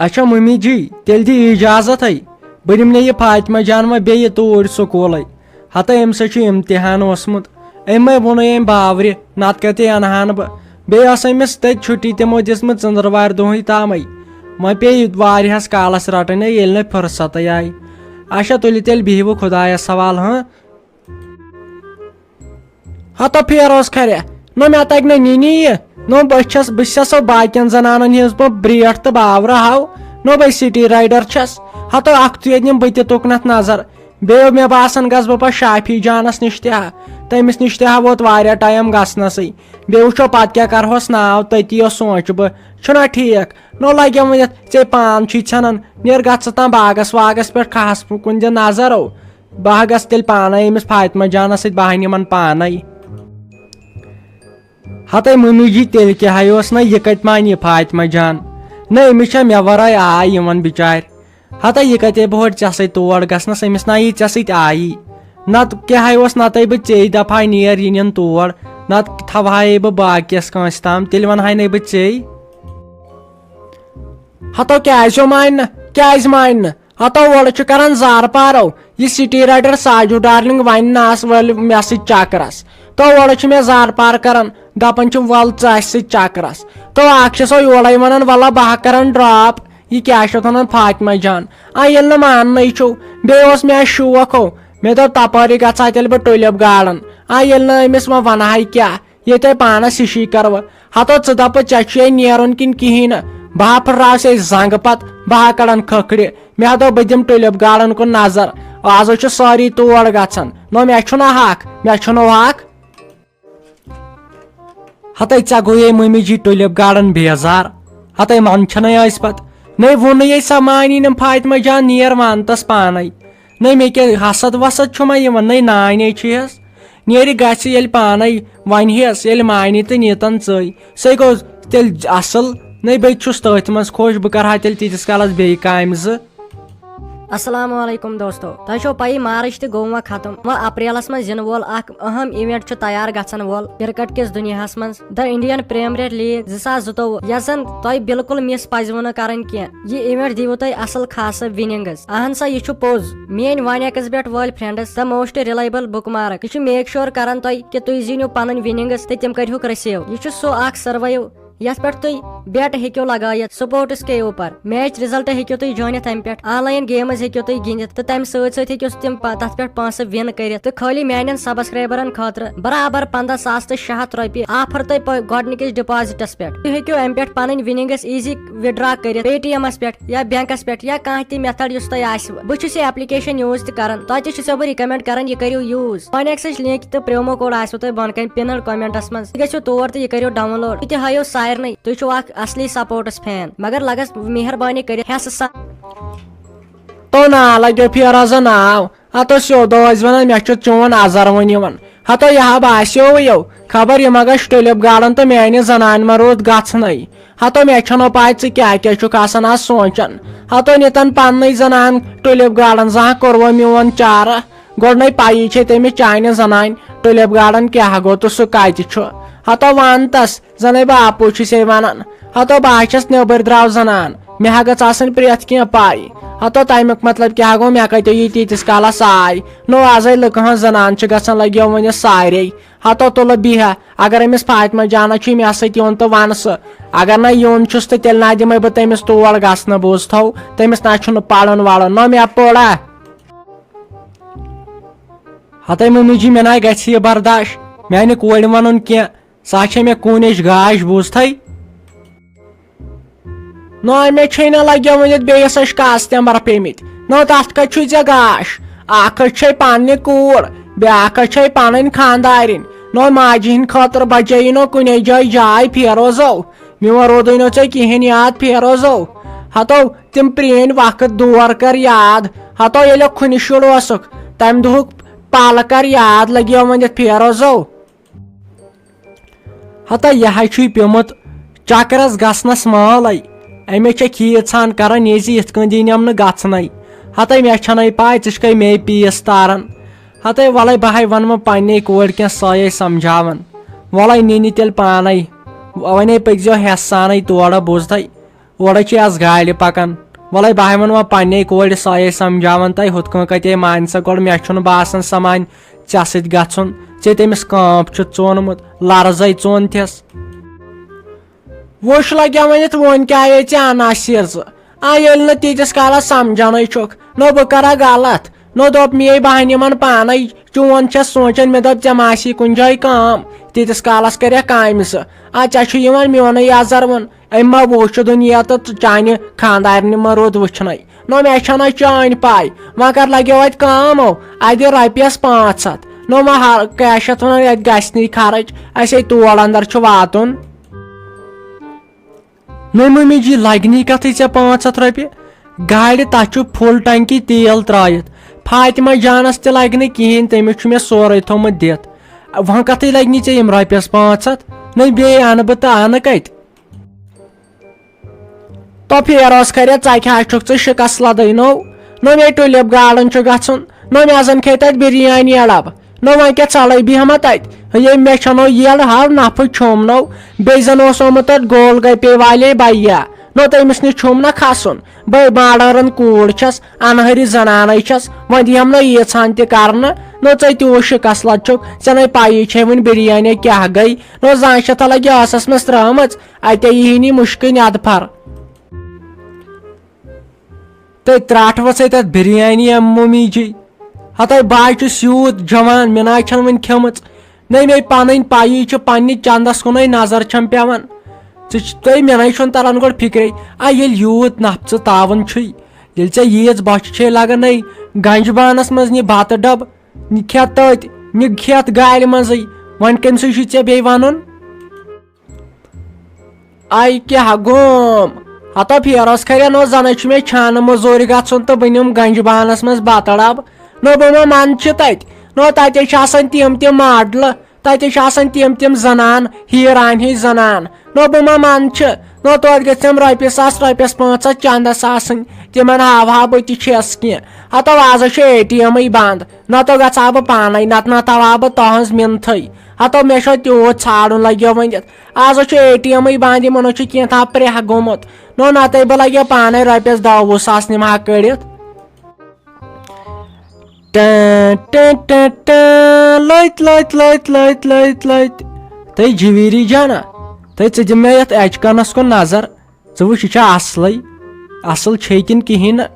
اچھا ممی جی تیل دی اجازت ہے بہ دم یہ فاطمہ جان ما بیٚیہِ توٗرۍ سکوٗلے ہتا أمۍ سۭتۍ چھُ امتحان اوسمُت أمۍ ووٚنُے أمۍ باورِ نتہٕ کتے انہان بہٕ بیٚیہِ ٲس أمِس تتہِ چھُٹی تِمو دِژمٕژ ژٔنٛدٕروارِ دۄہٕے تامے وۄنۍ پیٚیہِ واریاہس کالس رٹٕنۍ ییٚلہِ نہٕ فرصتٕے آیہِ اچھا تُلِو تیٚلہِ بِہِوٕ خۄدایس حوالہٕ ہتا پھیروس کھرے نو مےٚ تگہِ نہٕ نِنی یہِ نو بہٕ چھس سۄ باقین زنانن ہِنٛز پٲٹھۍ برٛیٹھ تہٕ باورٕ ہاو نو بہٕ سٹی رایڈر چھس ہتو اکھتُے نِم بہٕ تہِ تُکنتھ نظر بیٚیہِ مےٚ باسان گژھٕ بہٕ پتہٕ شافی جانس نِش تہِ تٔمِس نِش تہِ ووت واریاہ ٹایم گژھنسٕے بیٚیہِ وٕچھو پتہٕ کیٛاہ کرہوس ناو تٔتی یوت سونٛچہٕ بہٕ چھُنا ٹھیٖک نو لگیم ؤنِتھ ژےٚ پان چھُے ژھنان نیر گژھ ژٕ تام باغس واغس پٮ۪ٹھ کھس کُن دِ نظر بہٕ گژھٕ تیٚلہِ پانے أمِس فاطمہ جانس سۭتۍ بہٕ نِمن پانے ہتے ممی جی تیٚلہِ کیٛاہ اوس نہ یہِ کتہِ مانہِ یہِ فاطمہ جان نہ أمِس چھےٚ مےٚ ورٲے آے یِوان بِچارِ ہتا یہِ کتے بہٕ ہورٕ ژےٚ سۭتۍ تور گژھنس أمِس نہ یی ژےٚ سۭتۍ آیی نتہٕ کیٛاہ اوس نتہٕ بہٕ ژےٚ دپہاے نیر یہِ نِن تور نتہٕ تھاوہاے بہٕ باقیس کٲنٛسہِ تام تیٚلہِ ونہاے نہٕ بہٕ ژےٚ ہتو کیٛازِ مانہِ نہٕ کیٛازِ مانہِ نہٕ ہتو اورٕ چھُ کران زارٕ پارو یہِ سٹی رایڈر ساجو ڈارلنگ ونہِ نس وٲلۍ مےٚ سۭتۍ چکرس تو اورٕ چھُ مےٚ زارٕ پار کران دپان چھُ ول ژٕ اسہِ سۭتۍ چکرس تو اکھ چھِ سۄ یورے ونان ولہ بہٕ کران ڈراپ یہِ کیٛاہ چھُ ونان فاطمہ جان ییٚلہِ نہٕ ماننٕے چھُو بیٚیہِ اوس مےٚ شوق مےٚ دوٚپ تپٲری گژھٕ ہا تیٚلہِ بہٕ ٹُلِپ گارڈن ییٚلہِ نہٕ أمِس وۄنۍ ونہاے کیٛاہ ییٚتہِ پانس ہِشی کرو ہتو ژٕ دپہٕ ژےٚ چھُے نیرُن کِنہٕ کہیٖنۍ نہٕ بہٕ پھٕٹراوسے زنگہٕ پتہٕ بہٕ کڑان کھکھرِ مےٚ دوٚپ بہٕ دِمہٕ ٹُلِپ گارڈن کُن نظر آز چھُ سٲری تور گژھان نو مےٚ چھُنہ حق مےٚ چھُنہٕ حق ہتے ژےٚ گوٚیے ممی جی ٹُلِپ گارڈن بیزار ہتے منٛدچھنٕے ٲسۍ پتہٕ نٔے ووٚنُے سۄ مانی نہٕ فاطمہ جان نیر ونتس پانے نٔے مےٚ کیٛاہ حسد وسد چھُما یِوان نٔے نانے چھِہس نیرِ گژھِ ییٚلہِ پانے ونہس ییٚلہِ مانہِ تہٕ نیتن ژٕے سُے گوٚو تیٚلہِ اصل نٔے بہٕ چھُس تٔتھۍ منٛز خۄش بہٕ کرہا تیٚلہِ تیٖتِس کالس بیٚیہِ کامہِ زٕ السلام علیکم دوستو تۄہہِ چھو پایی مارچ تہِ گوٚو وۄنۍ ختم وۄنۍ اپریلس منٛز یِنہٕ وول اکھ اہم ایونٹ چھُ تیار گژھن وول کرکٹ کِس دُنیاہس منٛز د انڈین پریمیر لیٖگ 2024 یۄس زن تۄہہِ بالکُل مس پزوٕ نہٕ کرٕنۍ کینٛہہ یہِ ایونٹ دیٖوٕ تۄہہِ اصل خاصہٕ وننگز اہن سا یہِ چھُ پوٚز میٲنۍ وان ایکس بیٹ وٲلۍ friends the most reliable bookmark یہِ چھُ میک شور کران تۄہہِ کہِ تُہۍ زیٖنِو پنٕنۍ وننگز تہٕ تِم کٔرہُکھ رٔسیو یہِ چھُ سُہ اکھ سروایو یتھ پٮ۪ٹھ تُہۍ بیٹ ہیٚکِو لگٲیِتھ سپورٹس کے اوپر میچ رِزلٹ ہیٚکِو تُہۍ جٲنِتھ تمہِ پٮ۪ٹھ آن لاین گیمز ہیٚکِو تُہۍ گِنٛدِتھ تہٕ تمہِ سۭتۍ سۭتۍ ہیٚکِو تِم تتھ پٮ۪ٹھ پونٛسہٕ وِن کٔرِتھ تہٕ خٲلی میانٮ۪ن سبسکرایبرن خٲطرٕ برابر 15,600 رۄپیہِ آفر تۄہہِ گۄڈنِکِس ڈپازٹس پٮ۪ٹھ تُہۍ ہیٚکِو امہِ پٮ۪ٹھ پنٕنۍ وننگس ایزی وِدڈرا کٔرِتھ پے ٹی ایمس پٮ۪ٹھ یا بینکس پٮ۪ٹھ یا کانٛہہ تہِ میتھڈ یُس تۄہہِ آسوٕ بہٕ چھُس یہِ ایپلِکیشن یوٗز تہِ کران تۄہہِ تہِ چھُسو بہٕ رِکمینڈ کران یہِ کٔرِو یوٗز وان ایکسٕچ لِنک تہٕ پرومو کوڈ آسوٕ تۄہہِ بۄن کَنہِ پِنڈ کومینٹس منٛز تُہۍ گٔژھِو تور تہٕ یہِ کٔرِو ڈاوُن لوڈ تہِ ہٲیِو سارنٕے تُہۍ چھِو اکھ اصلی سپورٹس فین مگر لگس مہربٲنی کٔرِتھ حصہٕ سا تو نا لگیو پھیرا ناو ہتو سیوٚد ٲسۍ ونان مےٚ چھُ چون اظہر وۄنۍ یِوان ہتو یہِ باسیو یو خبر یہِ ما گژھِ ٹُلِپ گارڈن تہٕ میانہِ زنانہِ ما روٗد گژھنٕے ہتو مےٚ چھنہٕ پاے ژٕ کیٛاہ چھُکھ آسان آز سونٛچان ہتو نِتن پننٕے زنان ٹُلِپ گارڈن زانٛہہ کوٚروٕ میون چارٕ گۄڈٕنٕے پایی چھے تٔمِس چانہِ زنانہِ ٹُلِپ گارڈن کیٛاہ گوٚو تہٕ سُہ کتہِ چھُ ہتو ون تس زنٕے بہٕ آپوٗ چھُسے ونان ہتو بہٕ چھس نیبٕرۍ درٛاو زنان مےٚ گٔژھ آسٕنۍ پرٛٮ۪تھ کینٛہہ پاے ہتو تمیُک مطلب کیٛاہ گوٚو مےٚ کتہِ یہِ تیٖتِس کالس آے نو آزے لُکہٕ ہٕنٛز زنان چھِ گژھان لگیو ؤنِس سارے ہتو تُلہٕ بیٚہہ اگر أمِس فاطمہ جانس چھُے مےٚ سۭتۍ یُن تہٕ ون سُہ اگر نہٕ یُن چھُس تہٕ تیٚلہِ نہ دِمے بہٕ تٔمِس تور گژھنہٕ بوٗزتھو تٔمِس نہ چھُنہٕ پرُن ورُن نو مےٚ پوڑا ہتے ممی جی مےٚ نہ گژھِ یہِ برداش میانہِ کورِ ونُن کینٛہہ سۄ چھے مےٚ کوٗنِچ گاش بوٗزتھے نو مےٚ چھے نہٕ لگیو ؤنِتھ بیٚیِس ٲسۍ کاسٹمر پیٚمٕتۍ نو تتھ کتہِ چھُے ژےٚ گاش اکھ چھے پننہِ کوٗر بیاکھ چھے پنٕنۍ خاندارِنۍ نو ماجہِ ہِنٛدِ خٲطرٕ بچٲیی نو کُنی جاے پھیروزو میون روٗدُے نہٕ ژےٚ کِہینۍ یاد پھیروزو ہتو تِم پرٛٲنۍ وقت دور کر یاد ہتو ییٚلہِ کھُنہِ شُر اوسُکھ تمہِ دۄہُک پل کر یاد لگیو ؤنِتھ پھیروزو ہتا یہِ چھُے پیوٚمُت چکرس گژھنس مٲلے أمِس چھےٚ کھیٖژ ہان کران یہِ زِ یِتھ کٔنۍ دِنٮ۪م نہٕ گژھنَے ہتے مےٚ چھنَے پاے ژٕ چھکھے مے پیٖس تاران ہتے وَلے بہے ونمہٕ پننہِ کورِ کینٛہہ سۄے سمجھاوان وَلے نِنہِ تیٚلہِ پانے وۄنۍ پٔکزیو ہٮ۪س سانے تورٕ بوٗزتھے اورے چھ آز گاڑِ پکان وَلے بہٕ وَنہٕ وۄنۍ پنٛنے کورِ سۄے سمجھاوان تۄہہِ ہُتھ کٔنۍ کَتے مانہِ سۄ گۄڈٕ مےٚ چھُنہٕ باسان سۄ مانہِ ژےٚ سۭتۍ گژھُن ژےٚ تٔمِس کٲم چھُتھ ژونمُت لرزے ژونتھس وٕچھ لگیا ؤنِتھ وۄنۍ کیٛاہ آیے ژےٚ اناسیر ژٕ ییٚلہِ نہٕ تیٖتِس کالس سمجھانے چھُکھ نہ بہٕ کرا غلط نہ دوٚپ مے بہن یِمن پانے چون چھس سونٛچان مےٚ دوٚپ ژےٚ ما آسی کُنہِ جایہِ کٲم تیٖتِس کالس کریکھ کامہِ ژٕ ژےٚ چھُ یِوان میونٕے عزر ووٚن أمۍ ما وٕچھ دُنیا تہٕ چانہِ خانٛدارنہِ ما روٗد وٕچھنٕے نہ مےٚ چھنہ چٲنۍ پاے وۄنۍ کر لگیو اتہِ کٲم اتہِ دِ رۄپیس 500 نہ وۄنۍ کیٛاہ چھِ اتھ ونان اتہِ گژھِ نہٕ خرٕچ اسے تور انٛدر چھُ واتُن نہ ممی جی لگنی کتھٕے ژےٚ 500 رۄپیہِ گاڑِ تتھ چھُ فُل ٹنکی تیل ترٲیِتھ فاطمہ جانس تہِ لگہِ نہٕ کہیٖنۍ تٔمِس چھُ مےٚ سورُے تھوٚمُت دِتھ وۄنۍ کتھٕے لگنی ژےٚ یِم رۄپیس 500 نہ بیٚیہِ انہٕ بہٕ تہٕ انہٕ کتہِ تو پھیروس کھرے ژٕ کیٛاہ چھُکھ ژٕ شِکس لدٕے نو نہ مےٚ ٹُلِپ گاڈن چھُ گژھُن نہ مےٚ زن کھے تتہِ بِریانی ڈبہٕ نہ وۄنۍ کیٛاہ ژلے بیہما تتہِ ییٚمۍ مےٚ چھنو ییٚلہٕ ہاو نفہٕ چھوٚمنو بیٚیہِ زن اوس آمُت تتھ گول گپے والے بھیا نہ تٔمِس نِش چھُم نہ کھسُن بے ماڈٲرٕن کوٗر چھس انہرِ زنانے چھس وۄنۍ دِیم نہ ییٖژہن تہِ کرنہٕ نہ ژےٚ تیوٗت شِکس لد چھُکھ ژےٚ نَے پایی چھے وُنہِ بِریانی کیٛاہ گٔے نہ 200 لگہِ ٲسس منٛز ترٲمٕژ اتے یی نی مُشکٕے ادفر تُہۍ ترٛاٹھوٕژے تتھ بِریانی ممی جی ہتے بہٕ چھُس یوٗت جوان مےٚ نہ چھنہٕ وُنہِ کھیٚمٕژ نہ مےٚ پنٕنۍ پایی چھِ پننہِ چندس کُنٕے نظر چھم پیوان تُہۍ مےٚ نَے چھُنہٕ تران گۄڈٕ فِکرے ییٚلہِ یوٗت نفژٕ تاوان چھُے ییٚلہِ ژےٚ ییٖژ بۄچھِ چھے لگان نَے گنجہِ بانس منٛز نہِ بتہٕ ڈبہٕ کھٮ۪تھ تٔتۍ نہِ کھٮ۪تھ گاڑِ منٛزٕے وۄنۍ کٔمۍ سٕے چھُے ژےٚ بیٚیہِ ونُن کیٛاہ گوم ہتو پھیروس کھرے نہ زنٕے چھُ مےٚ چھانہٕ موٚزوٗرِ گژھُن تہٕ بہٕ نِمہٕ گنجہِ بانس منٛز بتہٕ ڈبہٕ نہ بہٕ ما منٛدٕ چھِ تتہِ نہ تتے چھِ آسان تِم ماڈلہٕ تتے چھِ آسان تِم زنان ہیٖران ہِش زنان نہ بہٕ ما منٛدٕ چھِ نہ توتہِ گژھٮ۪م رۄپیہِ 100 رۄپیس 500 چندس آسٕنۍ تِمن ہاوہا بہٕ تہِ چھس کینٛہہ ہتو آز چھُ ATM بنٛد نتہٕ گژھٕ ہا بہٕ پانے نتہٕ تھاوہا بہٕ تُہنٛز مِنتھٕے ہتو مےٚ چھُ تیوٗت ژھانڈُن لگیو ؤنِتھ آز چھُ ATM بنٛد یِمن چھُ کینٛژھا پرٛیہ گوٚمُت نتے بہٕ لگہِ پانے رۄپیس 10-20 ساس نِمہا کٔڑِتھ لٔتۍ تُہۍ جویٖری جانا ژٕ دِ مےٚ یتھ اچکنس کُن نظر ژٕ وٕچھ یہِ چھا اصلٕے اصل چھے کِنہٕ کِہیٖنۍ نہٕ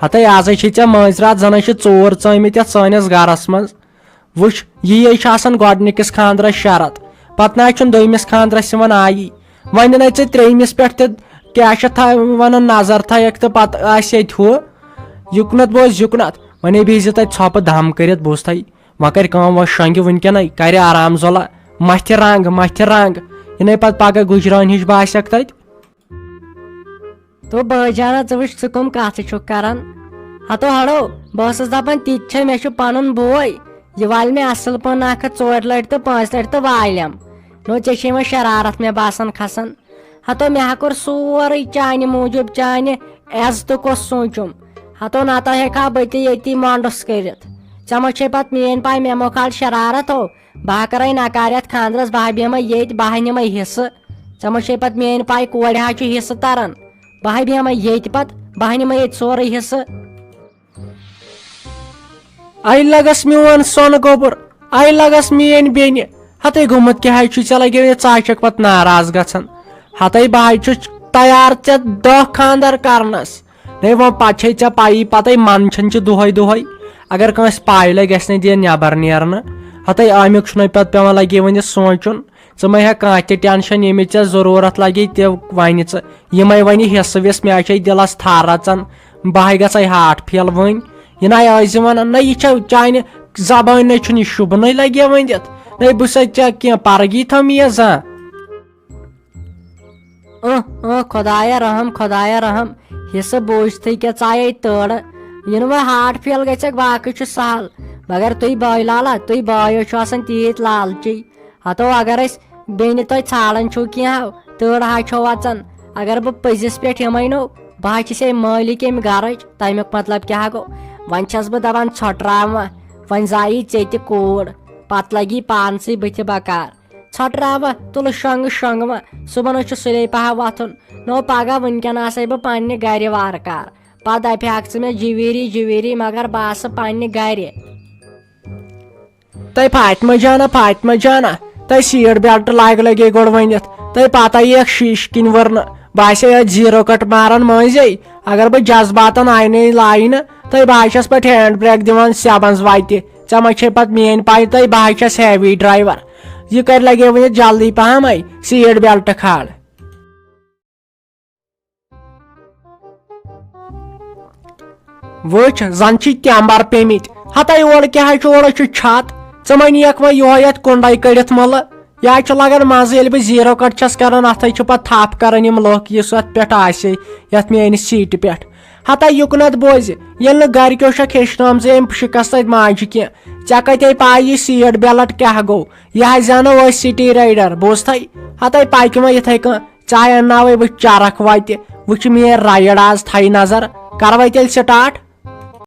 ہتے آزے چھے ژےٚ مٲنٛزِ راتھ زن چھِ ژوٗر ژٲمٕتۍ یتھ سٲنِس گرس منٛز وٕچھ یی چھُ آسان گۄڈنِکِس خانٛدرس شرط پتہٕ نہ چھُنہٕ دوٚیمِس خانٛدرس یِوان وۄنۍ نَے ژےٚ ترٛیٚیمِس پٮ۪ٹھ تہِ کیٛاہ چھِ ونان نظر تھایکھ تہٕ پتہٕ آسہِ ییٚتہِ ہُہ یُکنت بوز یُکنت وۄنۍ بِہزِ تتہِ ژھۄپہٕ دم کٔرِتھ بوٗزتھٕے وۄنۍ کرِ کٲم وۄنۍ شۄنٛگہِ وُنکیٚنٕے کرِ آرام زولا متھِ رنگ یِنَے پتہٕ پگہہ گُجرٲنۍ ہِش باسٮ۪کھ تتہِ تو بٲے جانا ژٕ وٕچھ ژٕ کٕم کتھٕ چھُکھ کران ہتو ہڑو بہٕ ٲسٕس دپان تِتہِ چھےٚ مےٚ چھُ پنُن بوے یہِ والہِ مےٚ اصل پٲٹھۍ اکھ 4 لٹہِ تہٕ 5 لٹہِ تہٕ والٮ۪م نو ژےٚ چھے وۄنۍ شرارت مےٚ باسان کھسان ہتو مےٚ ہا کوٚر سورُے چانہِ موٗجوٗب چانہِ عزتُک اوس سونٛچُم ہتو نتہٕ ہیٚکہٕ ہا بہٕ تہِ ییٚتی مونڈٕس کٔرِتھ ژےٚ ما چھے پتہٕ میٲنۍ پاے مےٚ مۄکھال شرارت بہٕ ہا کرے نکار یتھ خانٛدرس بہٕ ہا بیہمے ییٚتہِ بہٕ ہا نِمے حصہٕ ژےٚ ما چھے پتہٕ میٲنۍ پاے کورِ ہا چھُ حصہٕ تران بہٕ ہا بیہمے ییٚتہِ پتہٕ بہٕ ہا نِمے ییٚتہِ سورُے حصہٕ لگس میون سۄنہٕ گوٚبُر لگس میٲنۍ بیٚنہِ ہتے گوٚمُت کیٛاہ چھُ ژےٚ لگیو یہِ ژٕ چھکھ پتہٕ ناراض گژھان ہتے بہٕ چھُس تیار ژےٚ 10 خانٛدر کرنس نَے وۄنۍ پتہٕ چھے ژےٚ پایی پتے منٛدچھان چھِ دۄہے اگر کٲنٛسہِ پاے لگہِ گژھِ نہٕ دِنۍ نٮ۪بر نیرنہٕ ہتے امیُک چھُنَے پتہٕ پیٚوان لگے وۄنۍ سونٛچُن ژٕ مہ ہیٚکھ کانٛہہ تہِ ٹینشن ییٚمِچ ژےٚ ضروٗرت لگے تہِ وَنہِ ژٕ یِمے وۄنہِ حصہٕ وِس مےٚ چھے دِلس تھر رژان بہے گژھے ہاٹ فیل وۄنۍ یہِ نَے ٲسۍ وَنان نہ یہِ چھےٚ چانہِ زبٲنۍ نَے چھُنہٕ یہِ شُبنٕے لگے ؤنِتھ نَے بہٕ چھُسے ژےٚ کینٛہہ پرگی تھٲومٕژ خۄدایا رحم حصہٕ بوٗزتھٕے کیٛاہ ژایے تٲرٕ یِنہٕ وۄنۍ ہاٹ فیل گژھٮ۪کھ باقٕے چھُ سہل مگر تُہۍ بٲے لالا تُہۍ بٲیو چھُ آسان تیٖتۍ لالچی ہتو اگر أسۍ بیٚنہِ تۄہہِ ژھانڈان چھُو کینٛہہ تۭر حظ چھو وژان اگر بہٕ پٔزِس پٮ۪ٹھ یِمے نو بہٕ حظ چھسے مٲلِک ییٚمہِ گرٕچ تمیُک مطلب کیٛاہ گوٚو وۄنۍ چھس بہٕ دپان ژھۄٹراوان وۄنۍ زایی ژےٚ تہِ کوٗر پتہٕ لگی پانسٕے بٕتھِ بکار ژھۄٹراوا تُلہٕ شۄنٛگہٕ شۄنٛگہٕ صُبحن چھُ سُلے پہا وۄتھُن نو پگہہ وٕنکٮ۪ن آسے بہٕ پننہِ گرِ وارٕ کار پتہٕ دپہاکھ ژٕ مےٚ جِویٖری مگر بہٕ آسہٕ پننہِ گرِ تۄہہِ فاطمہ جانا تۄہہِ سیٖٹ بیلٹ لگے گۄڈٕ ؤنِتھ تۄہہِ پتہ ییٚکھ شیٖشہٕ کِنۍ ؤرنہٕ باسے اتھ زیٖرو کٹ ماران مٔنٛزۍ اگر بہٕ جذباتن آینٕے لایہِ نہٕ تۄہہِ بہٕ چھس پتہٕ ہینڈ بریک دِوان سیٚبنز وتہِ ژےٚ ما چھے پتہٕ میٲنۍ پاے تۄہہِ بہٕ چھس ہیوی ڈرایور یہ کر لگے ؤنِتھ جلدی پہم سیٖٹ بیلٹ کھال وٕچھ زن چھ کیمبر پیمٕتۍ ہتا یورٕ کیٛاہ چھُ اورٕ چھُ چھت ژٕ ما نِیکھ وۄنۍ یہوے یتھ کُنڈے کٔڑِتھ مُلہٕ یا چھُ لگان مزٕ ییٚلہِ بہٕ زیٖرو کٹ چھس کران اتھے چھُ پتہٕ تھپھ کران یِم لُکھ یُس اتھ پٮ۪ٹھ آسہِ یتھ میٲنِس سیٖٹہِ پٮ۪ٹھ ہتا یُکنت بوزِ ییٚلہِ نہٕ گرِکیو چھکھ ہیٚچھنٲمژٕ أمۍ شِکستٕے ماجہِ کینٛہہ ژےٚ کتے پاے یہِ سیٖٹ بیلٹ کیٛاہ گوٚو یہِ حظ زانو أسۍ سٹی رایڈر بوٗزتھے ہتے پکہِ وۄنۍ یِتھے کٔنۍ ژےٚ انناوے بہٕ چرکھ وتہِ وٕچھ میٲنۍ رایڈ آز تھایہِ نظر کروے تیٚلہِ سٹارٹ